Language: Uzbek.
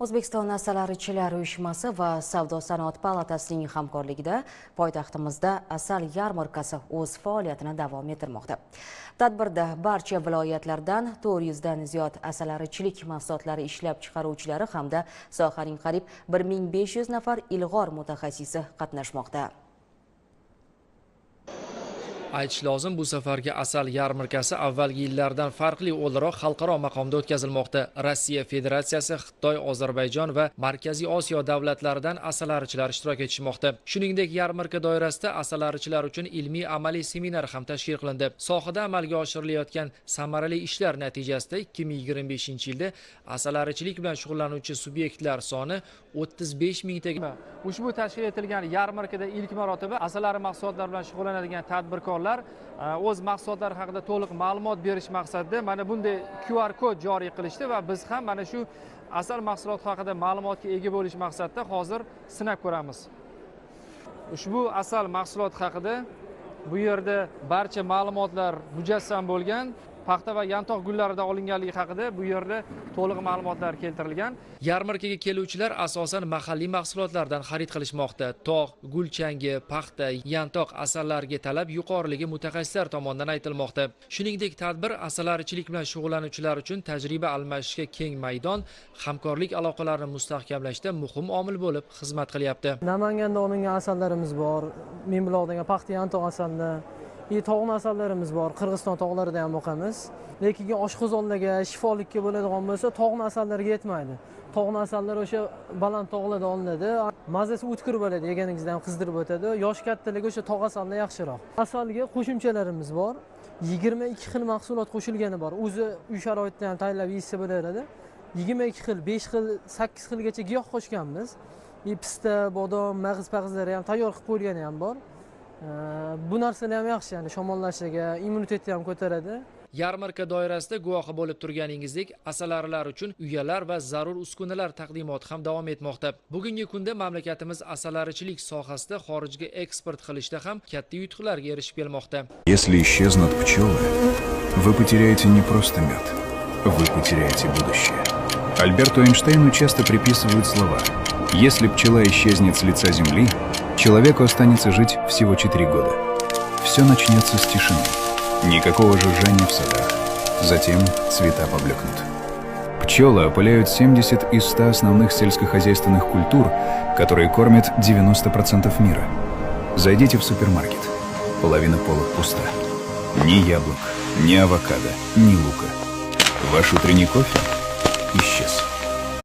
O'zbekiston asalarichilar uyushmasi va Savdo-sanoat palatasining hamkorligida poytaxtimizda asal yarmarkasi o'z faoliyatini davom ettirmoqda. Tadbirda barcha viloyatlardan 400 dan ziyod asalarichilik mahsulotlari ishlab chiqaruvchilari hamda sohaning qariyb 1500 nafar ilg'or mutaxassisi qatnashmoqda. Aytish lozim, bu safargi asal yarmarkasi avvalgi yillardan farqli o'laroq xalqaro maqomda o'tkazilmoqda. Rossiya Federatsiyasi, Xitoy, Ozarbayjon va Markaziy Osiyo davlatlaridan asalarichilar ishtirok etishmoqda. Shuningdek, yarmarka doirasida asalarichilar uchun ilmiy amaliy seminar ham tashkil qilindi. Sohada amalga oshirilayotgan samarali ishlar natijasida 2025-yilda asalarichilik bilan shug'ullanuvchi subyektlar soni 35 mingtaga. Ushbu tashkil etilgan yarmarkada ilk marotaba asalari mahsulotlari bilan shug'ullanadigan tadbirkor o'z mahsulotlari haqida to'liq ma'lumot berish maqsadida mana bunday QR kod joriy qilishdi va biz ham mana shu asal mahsuloti haqida ma'lumotga ega bo'lish maqsadida hozir sinab ko'ramiz. Ushbu asal mahsuloti haqida bu yerda barcha ma'lumotlar mujassam bo'lgan. Paxta va yantoq gullaridan olinganligi haqida bu yerda to'liq ma'lumotlar keltirilgan. Yarmarkaga keluvchilar asosan mahalliy mahsulotlardan xarid qilishmoqda. Tog', gulchangi, paxta, yantoq asallarga talab yuqoriligi mutaxassislar tomonidan aytilmoqda. Shuningdek, tadbir asalarichilik bilan shug'ullanuvchilar uchun tajriba almashishga keng maydon, hamkorlik aloqalarini mustahkamlashda muhim omil bo'lib xizmat qilyapti. Namanganda olingan asallarimiz bor, Mingbuloqdagi paxta yantoq asallar, tog'ni asallarimiz bor, Qirg'iziston tog'larida ham boqamiz. Lekin oshqozonlarga, shifolikka bo'ladigan bo'lsa, tog'ni asallarga yetmaydi. Tog'ni asallar o'sha baland tog'larda olinadi. Mazasi o'tkir bo'ladi, yeganingizda ham qizdirib o'tadi. Yosh kattaligi o'sha tog' asallar yaxshiroq. Asalga qo'shimchalarimiz bor. 22 xil mahsulot qo'shilgani bor. O'zi uy sharoitida ham tayyorlab yeysa bo'laveradi. 22 xil, 5 xil, 8 xilgacha giyoh qo'shganmiz. Pista, bodom, mag'iz-pag'izlari ham tayyor qilib qo'yilgani ham bor. Bu narsalar ham yaxshi, ya'ni shamollashiga, immunitetni ham ko'taradi. Yarmarka doirasida guvohi bo'lib turganingizdek, asalarilar uchun uyalar va zarur uskunalar taqdimoti ham davom etmoqda. Bugungi kunda mamlakatimiz asalarichilik sohasida xorijga eksport qilishda ham katta yutuqlarga erishib kelmoqda. Если исчезнут пчелы, вы потеряете не просто мед, вы потеряете будущее. Альберту Эйнштейну часто приписывают слова: если пчела исчезнет с лица земли, человеку останется жить всего 4 года. Все начнется с тишины. Никакого жужжания в садах. Затем цвета поблекнут. Пчелы опыляют 70 из 100 основных сельскохозяйственных культур, которые кормят 90% мира. Зайдите в супермаркет. Половина полок пуста. Ни яблок, ни авокадо, ни лука. Ваш утренний кофе исчез.